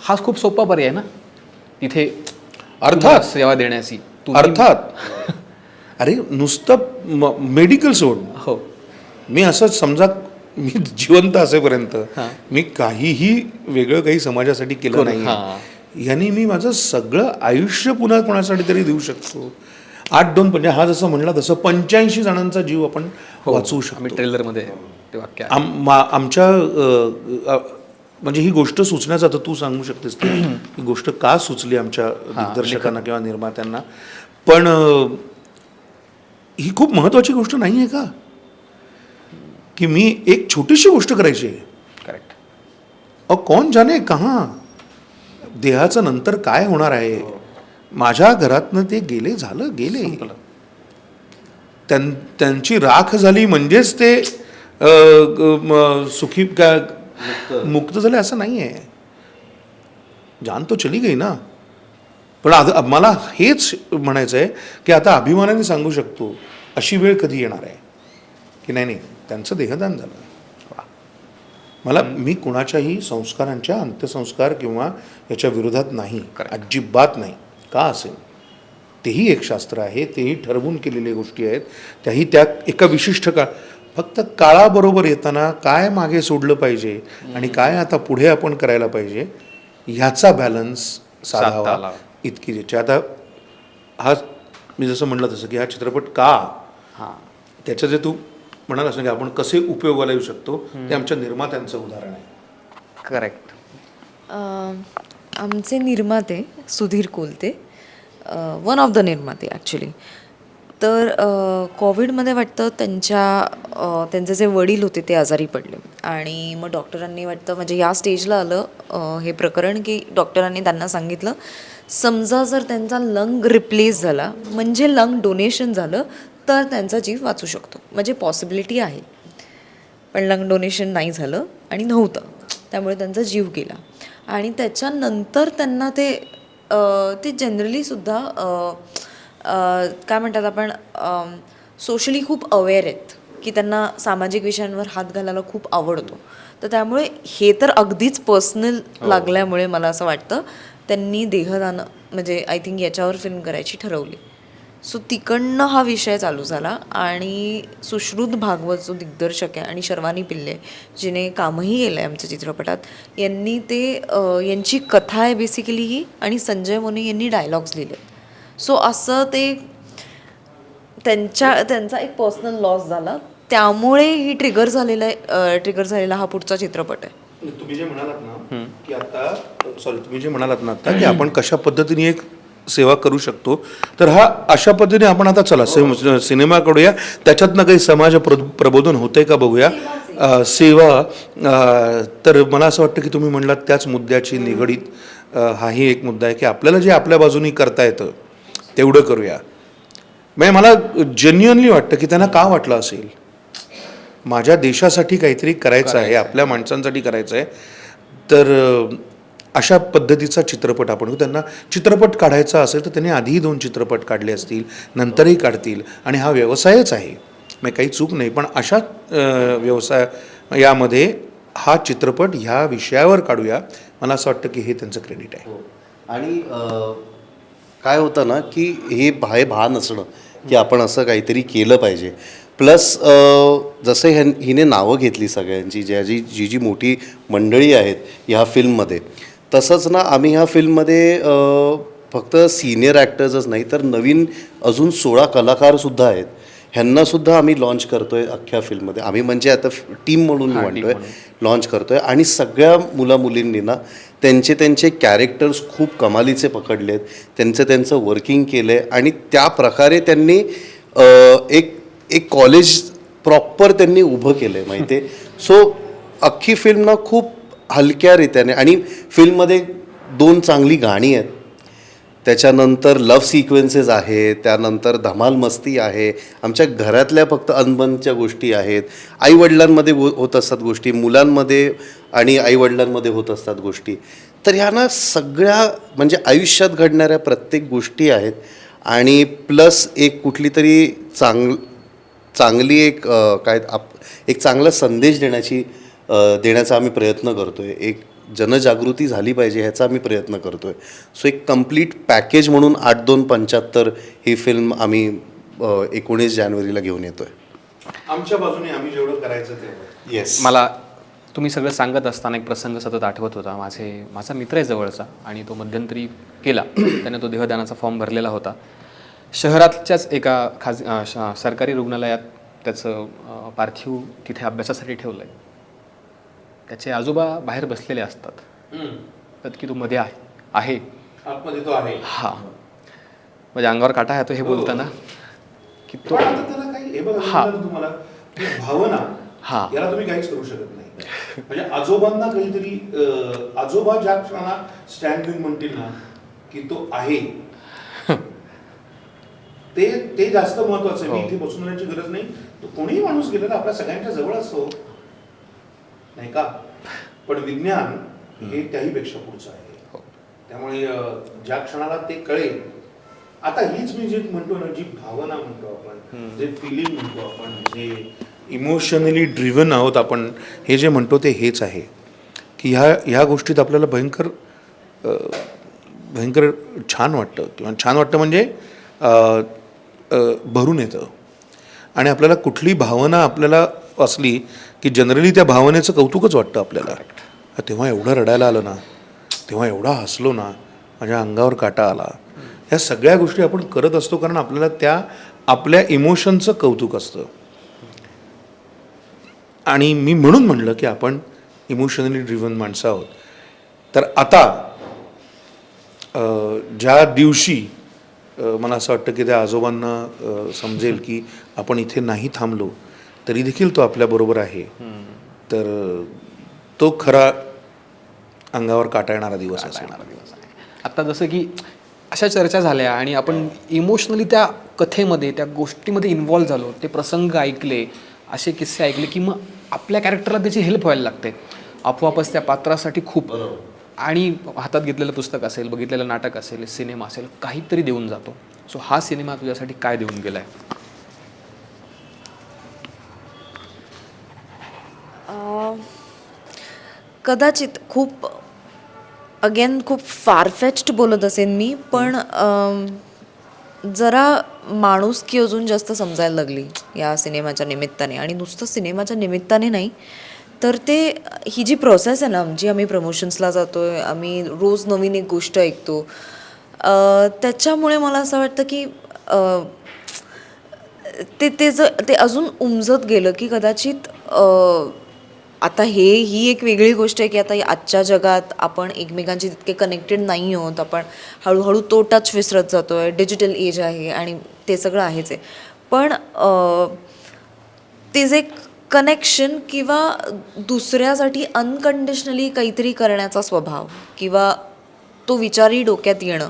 हा खूप सोपा पर्याय आहे ना तिथे अर्थात सेवा देण्याची. अर्थात. अरे नुसतं मेडिकल सोड. हो. मी असं समजा मी जिवंत असेपर्यंत मी काहीही वेगळं काही समाजासाठी केलं नाही. याने मी माझं सगळं आयुष्य पुन्हा कोणासाठी तरी देऊ शकतो. 8-2 म्हणजे हा जसं म्हणला तसं 85 जणांचा जीव आपण वाचवू शकतो. ट्रेलरमध्ये ते वाक्य आमच्या म्हणजे ही गोष्ट सुचण्याचं आता तू सांगू शकतेस की ही गोष्ट का सुचली आमच्या दिग्दर्शकांना किंवा निर्मात्यांना. पण ही खूप महत्वाची गोष्ट नाही आहे का की मी एक छोटीशी गोष्ट करायची आहे. करेक्ट. कौन जाने कहाँ देहाचं नंतर काय होणार आहे. माझ्या घरातनं ते गेले त्यांची राख झाली म्हणजेच ते सुखी का मुक्त झाले असं नाही आहे. जान तो चली गई ना. पण मला हेच म्हणायचं आहे की आता अभिमानाने सांगू शकतो अशी वेळ कधी येणार आहे की नाही त्यांचं देहदान झालं. मी कुणाच्याही संस्कारांच्या अंत्यसंस्कार किंवा याच्या विरोधात नाही, अजिबात नाही. का असेल तेही एक शास्त्र आहे, तेही ठरवून केलेल्या गोष्टी आहेत, त्याही त्या एका विशिष्ट काळ. फक्त काळाबरोबर येताना काय मागे सोडलं पाहिजे आणि काय आता पुढे आपण करायला पाहिजे ह्याचा बॅलन्स साधावा इतकी इच्छा. आता हा मी जसं म्हटलं तसं की हा चित्रपट का त्याचं जे तू म्हणालास ना की आपण कसे उपयोगाला येऊ शकतो ते आमच्या निर्मात्यांचं उदाहरण आहे. करेक्ट. आमचे निर्माते Sudhir Kolte, one of the निर्माते ॲक्च्युली. तर कोविडमध्ये वाटतं त्यांचे जे वडील होते ते आजारी पडले आणि मग डॉक्टरांनी वाटतं म्हणजे या स्टेजला आलं हे प्रकरण की डॉक्टरांनी त्यांना सांगितलं समजा जर त्यांचा लंग रिप्लेस झाला म्हणजे लंग डोनेशन झालं तर त्यांचा जीव वाचू शकतो, म्हणजे पॉसिबिलिटी आहे. पण लंग डोनेशन नाही झालं आणि नव्हतं, त्यामुळे त्यांचा जीव गेला. आणि त्याच्यानंतर त्यांना ते जनरलीसुद्धा काय म्हणतात आपण सोशली खूप अवेअर आहेत की त्यांना सामाजिक विषयांवर हात घालायला खूप आवडतो. तर त्यामुळे हे तर अगदीच पर्सनल लागल्यामुळे मला असं वाटतं त्यांनी देहदान म्हणजे आय थिंक याच्यावर फिल्म करायची ठरवली. सो तिकडनं हा विषय चालू झाला आणि सुश्रुत भागवत जो दिग्दर्शक आहे आणि शर्वानी पिल्ले जिने कामही केलं आहे आमच्या चित्रपटात, यांची कथा आहे बेसिकली ही आणि संजय मोने यांनी डायलॉग्स लिहिले. सो असं ते त्यांचा एक पर्सनल लॉस झाला, त्यामुळे ही ट्रिगर झालेला हा पुढचा चित्रपट आहे. तुम्ही जे म्हणालात ना की आता की आपण कशा पद्धतीने एक सेवा करू शकतो, तर हा अशा पद्धतीने आपण आता चला सिनेमा करूया, त्याच्यातनं काही समाज प्रबोधन होतंय का बघूया. सेवा तर मला असं वाटतं की तुम्ही म्हणलात त्याच मुद्द्याची निगडीत हाही एक मुद्दा आहे की आपल्याला जे आपल्या बाजूनी करता येतं तेवढं करूया. म्हणजे मला जेन्युअनली वाटतं की त्यांना का वाटलं असेल माझ्या देशासाठी काहीतरी करायचं आहे, आपल्या माणसांसाठी करायचं आहे, तर अशा पद्धतीचा चित्रपट आपण त्यांना चित्रपट काढायचा असेल तर त्यांनी आधीही 2 चित्रपट काढले असतील, नंतरही काढतील आणि हा व्यवसायच आहे, मग काही चूक नाही. पण अशा व्यवसाय यामध्ये हा चित्रपट ह्या विषयावर काढूया, मला असं वाटतं की हे त्यांचं क्रेडिट आहे. आणि काय होतं ना की हे भान असणं की आपण असं काहीतरी केलं पाहिजे. प्लस जसं हिने नावं घेतली सगळ्यांची जी मोठी मंडळी आहेत ह्या फिल्ममध्ये, तसंच ना आम्ही ह्या फिल्ममध्ये फक्त सिनियर ॲक्टर्सच नाही तर नवीन अजून 16 कलाकारसुद्धा आहेत, ह्यांनासुद्धा आम्ही लॉन्च करतो आहे अख्ख्या फिल्ममध्ये. आम्ही म्हणजे आता टीम म्हणून म्हणतो आहे, लॉन्च करतो आहे. आणि सगळ्या मुलामुलींनी ना त्यांचे कॅरेक्टर्स खूप कमालीचे पकडले आहेत, त्यांचं वर्किंग केलं आहे आणि त्या प्रकारे त्यांनी एक कॉलेज प्रॉपर त्यांनी उभं केलं आहे माहिती आहे. सो अख्खी फिल्म ना खूप हलक्या रीत्याने, आणि फिल्ममध्ये 2 चांगली गाणी आहेत, त्याच्यानंतर लव्ह सिक्वेन्सेस आहे, त्यानंतर धमाल मस्ती आहे, आमच्या घरातल्या फक्त अनबनच्या गोष्टी आहेत, आईवडिलांमध्ये होत असतात गोष्टी, मुलांमध्ये आणि आईवडिलांमध्ये होत असतात गोष्टी. तर ह्या ना सगळ्या म्हणजे आयुष्यात घडणाऱ्या प्रत्येक गोष्टी आहेत. आणि प्लस एक कुठली तरी चांगली एक एक चांगला संदेश देण्याचा आम्ही प्रयत्न करतो आहे, एक जनजागृती झाली पाहिजे ह्याचा आम्ही प्रयत्न करतो आहे. सो एक कंप्लीट पॅकेज म्हणून 8/2/75 ही फिल्म आम्ही 19 जानेवारीला घेऊन येतो आहे. आमच्या बाजूने आम्ही जेवढं करायचं ते. येस. मला तुम्ही सगळं सांगत असताना एक प्रसंग सतत आठवत होता. माझा मित्र आहे जवळचा आणि तो मध्यंतरी केला, त्याने तो देहदानाचा फॉर्म भरलेला होता. शहरातल्याच एका सरकारी रुग्णालयात त्याचं पार्थिव तिथे अभ्यासासाठी ठेवलं आहे. त्याचे आजोबा बाहेर बसलेले असतात की तो मध्ये आहे आतमध्ये तो आहे. हा, म्हणजे अंगावर काटा येतो हे बोलताना की तो त्याला काही हे बघा तुम्हाला भावना याला तुम्ही काहीच करू शकत नाही. म्हणजे आजोबांना काहीतरी आजोबा ज्या क्षणाला स्टँड घेऊन म्हणतील ना की तो आहे ते जास्त महत्वाचं आहे. मी इथे बसून राहण्याची गरज नाही. तो कोणीही माणूस गेलेला आपल्या सगळ्यांच्या जवळ असतो नाही का, पण विज्ञान हे त्याहीपेक्षा पुढचं आहे. त्यामुळे ज्या क्षणाला ते कळेल, आता हीच मी जे म्हणतो ना, जी भावना म्हणतो आपण, जे फिलिंग म्हणतो आपण, जे इमोशनली ड्रिव्हन आहोत आपण, हे जे म्हणतो ते हेच आहे की ह्या गोष्टीत आपल्याला भयंकर छान वाटतं, किंवा छान वाटतं म्हणजे भरून येतं. आणि आपल्याला कुठली भावना आपल्याला असली की जनरली त्या भावनेचं कौतुकच वाटतं आपल्याला. तेव्हा एवढं रडायला आलं ना, तेव्हा एवढा हसलो ना, माझ्या अंगावर काटा आला, ह्या सगळ्या गोष्टी आपण करत असतो कारण आपल्याला त्या आपल्या इमोशनचं कौतुक असतं. आणि मी म्हणून म्हणलं की आपण इमोशनली ड्रिव्हन माणसं आहोत. तर आता ज्या दिवशी मला असं वाटतं की त्या आजोबांना समजेल की आपण इथे नाही थांबलो तरी देखील तो आपल्याबरोबर आहे, तर तो खरा अंगावर काटा येणारा दिवस असेल. आता जसं की अशा चर्चा झाल्या आणि आपण इमोशनली त्या कथेमध्ये त्या गोष्टीमध्ये इन्व्हॉल्व झालो, ते प्रसंग ऐकले, असे किस्से ऐकले की मग आपल्या कॅरेक्टरला त्याची हेल्प व्हायला लागते आपोआपच त्या पात्रासाठी खूप. आणि हातात घेतलेलं पुस्तक असेल, बघितलेलं नाटक असेल, सिनेमा असेल, काहीतरी देऊन जातो. सो हा सिनेमा तुझ्यासाठी काय देऊन गेलाय? कदाचित खूप फारफेच्ड बोलत असेन मी, पण जरा माणुसकी अजून जास्त समजायला लागली या सिनेमाच्या निमित्ताने. आणि नुसतं सिनेमाच्या निमित्ताने नाही, तर ही जी प्रोसेस आहे ना आमची, आम्ही प्रमोशन्सला जातो आहे, आम्ही रोज नवीन एक गोष्ट ऐकतो, त्याच्यामुळे मला असं वाटतं की ते अजून उमजत गेलं की कदाचित आता ही एक वेगळी गोष्ट आहे की आता आजच्या जगात आपण एकमेकांशी तितके कनेक्टेड नाही आहोत. आपण हळूहळू तो टच विसरत जातो आहे, डिजिटल एज आहे आणि ते सगळं आहेच आहे. पण ते जे कनेक्शन किंवा दुसऱ्यासाठी अनकंडिशनली काहीतरी करण्याचा स्वभाव किंवा तो विचारही डोक्यात येणं,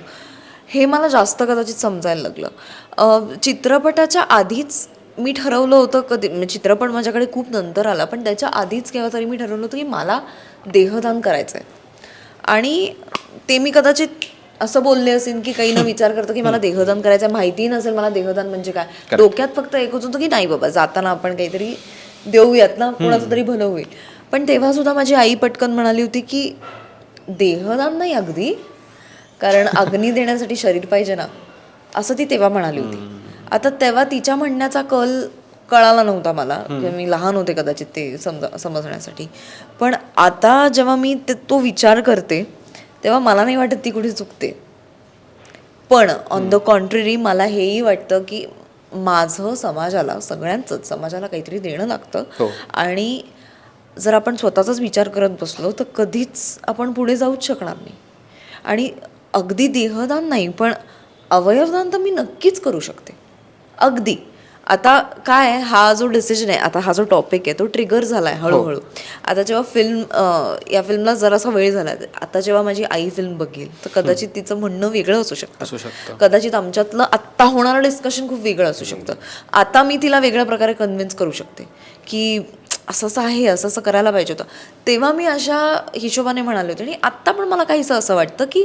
हे मला जास्त कदाचित समजायला लागलं. चित्रपटाच्या आधीच मी ठरवलं होतं, चित्रपट माझ्याकडे खूप नंतर आला, पण त्याच्या आधीच केव्हा तरी मी ठरवलं होतं की मला देहदान करायचं आहे. आणि ते मी कदाचित असं बोलले असेल की काही न विचार करतं की मला देहदान करायचं आहे, माहितीही नसेल मला देहदान म्हणजे काय. डोक्यात फक्त एकच होतं की नाही बाबा, जाताना आपण काहीतरी देऊयात ना, कोणाचं तरी भलं होईल. पण तेव्हा सुद्धा माझी आई पटकन म्हणाली होती की देहदान नाही अगदी, कारण अग्नी देण्यासाठी शरीर पाहिजे ना, असं ती तेव्हा म्हणाली होती. आता तेव्हा तिच्या म्हणण्याचा कळाला नव्हता मला, मी लहान होते कदाचित ते समजण्यासाठी. पण आता जेव्हा मी तो विचार करते तेव्हा मला नाही वाटत ती कुठे चुकते. पण ऑन द कॉन्ट्ररी मला हेही वाटतं की माझं सगळ्यांचंच समाजाला काहीतरी देणं लागतं. आणि जर आपण स्वतःचाच विचार करत बसलो तर कधीच आपण पुढे जाऊच शकणार नाही. आणि अगदी देहदान नाही, पण अवयवदान तर मी नक्कीच करू शकते अगदी. आता काय, हा जो डिसिजन आहे, आता हा जो टॉपिक आहे तो ट्रिगर झाला आहे हळूहळू. आता जेव्हा या फिल्मला जरासा वेळ झाला, आता जेव्हा माझी आई फिल्म बघेल तर कदाचित तिचं म्हणणं वेगळं असू शकतं. कदाचित आमच्यातलं आत्ता होणारं डिस्कशन खूप वेगळं असू शकतं. आता मी तिला वेगळ्या प्रकारे कन्व्हिन्स करू शकते की असं आहे, असं करायला पाहिजे होतं. तेव्हा मी अशा हिशोबाने म्हणाले होते. आणि आत्ता पण मला काहीसं असं वाटतं की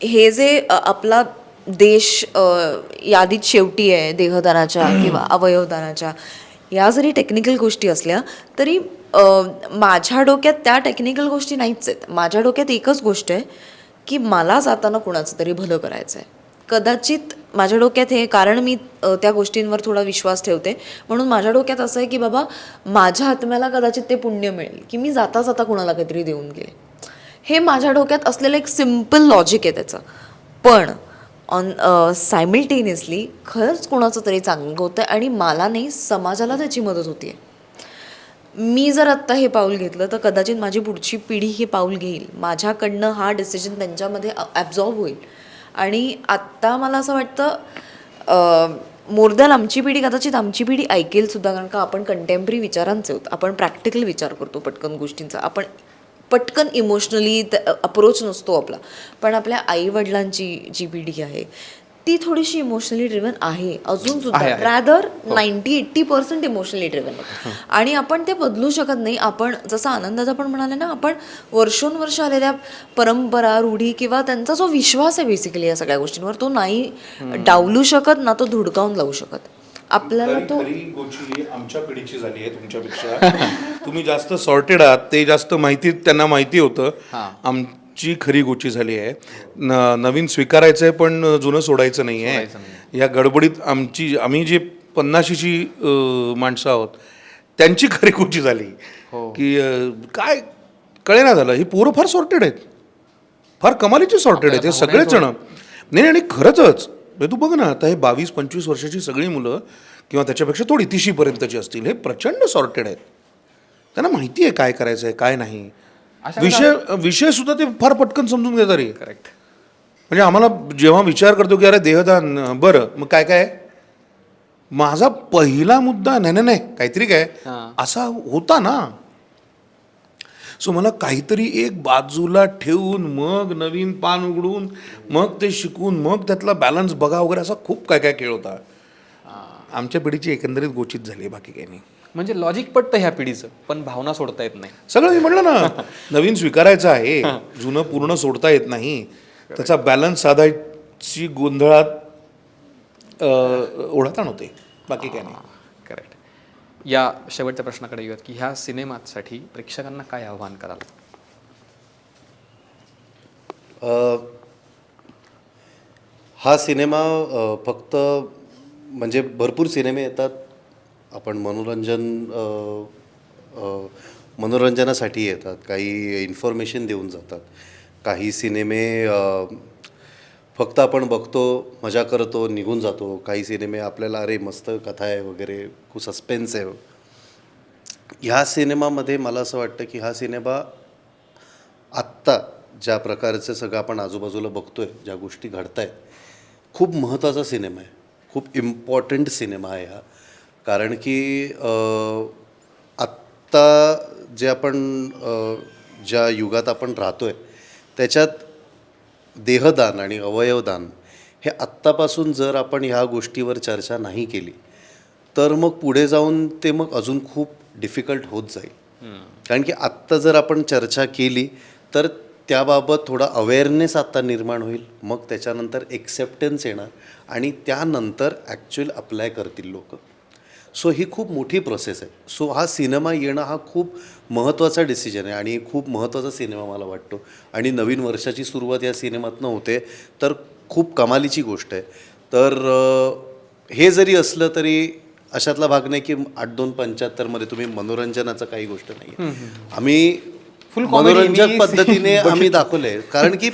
हे जे आपला देश यादीत शेवटी आहे देहदानाच्या किंवा अवयवदानाच्या, या जरी टेक्निकल गोष्टी असल्या तरी माझ्या डोक्यात त्या टेक्निकल गोष्टी नाहीच आहेत. माझ्या डोक्यात एकच गोष्ट आहे की मला जाताना कुणाचं तरी भलं करायचं आहे. कदाचित माझ्या डोक्यात हे, कारण मी त्या गोष्टींवर थोडा विश्वास ठेवते, म्हणून माझ्या डोक्यात असं आहे की बाबा माझ्या आत्म्याला कदाचित ते पुण्य मिळेल की मी जाता जाता कुणाला काहीतरी देऊन गेले. हे माझ्या डोक्यात असलेलं एक सिम्पल लॉजिक आहे त्याचं. पण सायमल्टेनियसली खरंच कोणाचं तरी चांगलं होतं आणि मला नाही, समाजाला त्याची मदत होती आहे. मी जर आत्ता हे पाऊल घेतलं तर कदाचित माझी पुढची पिढी हे पाऊल घेईल, माझ्याकडनं हा डिसिजन त्यांच्यामध्ये ॲब्झॉर्ब होईल. आणि आत्ता मला असं वाटतं मोर दॅन आमची पिढी, कदाचित आमची पिढी ऐकेल सुद्धा, कारण का आपण कंटेम्पररी विचारांचे आहोत, आपण प्रॅक्टिकल विचार करतो पटकन गोष्टींचा, आपण पटकन इमोशनली अप्रोच नसतो आपला. पण आपल्या आईवडिलांची जी पिढी आहे ती थोडीशी इमोशनली ड्रिव्हन आहे अजून सुद्धा, रॅदर 90-80% इमोशनली ड्रिव्हन आहे. आणि आपण ते बदलू शकत नाही. आपण जसं आनंदाचा पण म्हणाले ना, आपण वर्षोनवर्ष आलेल्या परंपरा, रूढी किंवा त्यांचा जो विश्वास आहे बेसिकली या सगळ्या गोष्टींवर, तो नाही डावलू शकत ना, तो धुडकावून लावू शकत. आपल्याला तो गोची आमच्या पिढीची झाली आहे तुमच्यापेक्षा. तुम्ही जास्त सॉर्टेड आहात, ते जास्त माहिती त्यांना माहिती होतं. आमची खरी गोची झाली आहे. नवीन स्वीकारायचं आहे पण जुनं सोडायचं नाही आहे. या गडबडीत आम्ही जे 50ची माणसं आहोत त्यांची खरी गोची झाली की काय कळेना झालं. ही पोरं फार सॉर्टेड आहेत, फार कमालीचे सॉर्टेड आहेत हे सगळेच जण. नाही, आणि खरंच तू बघ ना, आता हे 22-25 वर्षाची सगळी मुलं किंवा त्याच्यापेक्षा थोडी 30शीपर्यंतची असतील, हे प्रचंड सॉर्टेड आहेत. त्यांना माहिती आहे काय करायचं आहे काय नाही. विषय सुद्धा ते फार पटकन समजून घेतात रे. करेक्ट. म्हणजे आम्हाला जेव्हा विचार करतो की अरे देहदान बरं मग काय काय आहे? माझा पहिला मुद्दा नाही काहीतरी काय असा होता ना. सो मला काहीतरी एक बाजूला ठेवून मग नवीन पान उघडून मग ते शिकून मग त्यातला बॅलन्स बघा वगैरे असा खूप काय काय खेळ होता. आमच्या पिढीची एकंदरीत गोचित झाली, बाकी काही नाही. म्हणजे लॉजिक पटतं ह्या पिढीचं, पण भावना सोडता येत नाही. सगळं मी म्हटलं ना, नवीन स्वीकारायचं आहे, जुनं पूर्ण सोडता येत नाही. त्याचा बॅलन्स साधायची गोंधळात ओढाताण होते, बाकी काय नाही. करेक्ट. या शेवटच्या प्रश्नाकडे येऊयात की ह्या सिनेमासाठी प्रेक्षकांना काय आव्हान कराल? हा सिनेमा फक्त म्हणजे भरपूर सिनेमे येतात, आपण मनोरंजनासाठी येतात, काही इन्फॉर्मेशन देऊन जातात. काही सिनेमे फक्त आपण बघतो, मजा करतो, निघून जातो. काही सिनेमे आपल्याला अरे मस्त कथा आहे वगैरे, खूप सस्पेन्स आहे. ह्या सिनेमामध्ये मला असं वाटतं की हा सिनेमा आत्ता ज्या प्रकारचं सगळं आपण आजूबाजूला बघतोय, ज्या गोष्टी घडत आहेत, खूप महत्त्वाचा सिनेमा आहे, खूप इम्पॉर्टंट सिनेमा आहे हा. कारण की आत्ता जे आपण ज्या युगात आपण राहतो आहे त्याच्यात देहदान आणि अवयवदान हे आत्तापासून जर आपण ह्या गोष्टीवर चर्चा नाही केली तर मग पुढे जाऊन ते मग अजून खूप डिफिकल्ट होत जाईल. कारण की आत्ता जर आपण चर्चा केली तर त्याबाबत थोडा अवेअरनेस आत्ता निर्माण होईल, मग त्याच्यानंतर एक्सेप्टन्स येणार आणि त्यानंतर ॲक्च्युअल अप्लाय करतील लोक. सो ही खूप मोठी प्रोसेस आहे. सो हा सिनेमा येणं हा खूप महत्त्वाचा डिसिजन आहे आणि खूप महत्त्वाचा सिनेमा मला वाटतो. आणि नवीन वर्षाची सुरुवात या सिनेमातनं होते तर खूप कमालीची गोष्ट आहे. तर हे जरी असलं तरी अशातला भाग नाही की 8-2-75 तुम्ही मनोरंजनाचं काही गोष्ट नाही आहे. आम्ही मनोरंजक पद्धतीने आम्ही दाखवलं आहे. कारण की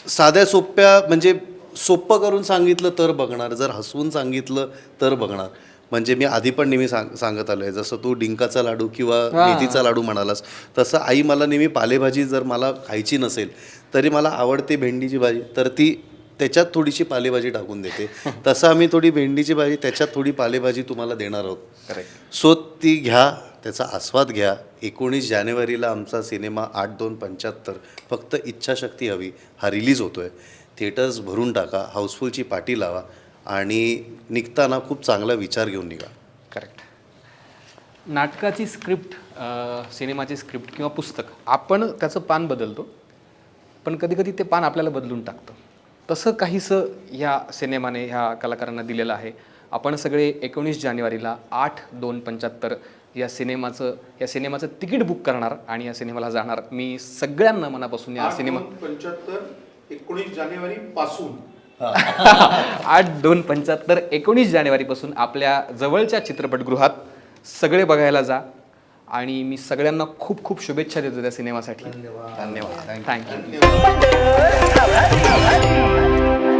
साध्या सोप्या म्हणजे सोपं करून सांगितलं तर बघणार, जर हसवून सांगितलं तर बघणार. म्हणजे मी आधी पण नेहमी सांगत आलो आहे, जसं तू डिंकाचा लाडू किंवा मेथीचा लाडू म्हणालास तसं आई मला नेहमी पालेभाजी जर मला खायची नसेल तरी मला आवडते भेंडीची भाजी तर ती त्याच्यात थोडीशी पालेभाजी टाकून देते. तसं आम्ही थोडी भेंडीची भाजी त्याच्यात थोडी पालेभाजी तुम्हाला देणार आहोत. करेक्ट. सो ती घ्या, त्याचा आस्वाद घ्या. 19 जानेवारीला आमचा सिनेमा 8-2-75 फक्त इच्छाशक्ती हवी हा रिलीज होतो आहे. थिएटर्स भरून टाका, हाऊसफुलची पाटी लावा आणि निघताना खूप चांगला विचार घेऊन निघा. करेक्ट. नाटकाची स्क्रिप्ट, सिनेमाची स्क्रिप्ट किंवा पुस्तक आपण त्याचं पान बदलतो, पण कधीकधी ते पान आपल्याला बदलून टाकतं. तसं काहीसं ह्या सिनेमाने ह्या कलाकारांना दिलेलं आहे. आपण सगळे 19 जानेवारीला 8-2-75 या सिनेमाचं तिकीट बुक करणार आणि या सिनेमाला जाणार. मी सगळ्यांना मनापासून या सिनेमा 19 जानेवारीपासून 8-2-75 19 जानेवारीपासून आपल्या जवळच्या चित्रपटगृहात सगळे बघायला जा. आणि मी सगळ्यांना खूप खूप शुभेच्छा देतो त्या सिनेमासाठी. धन्यवाद. थँक्यू.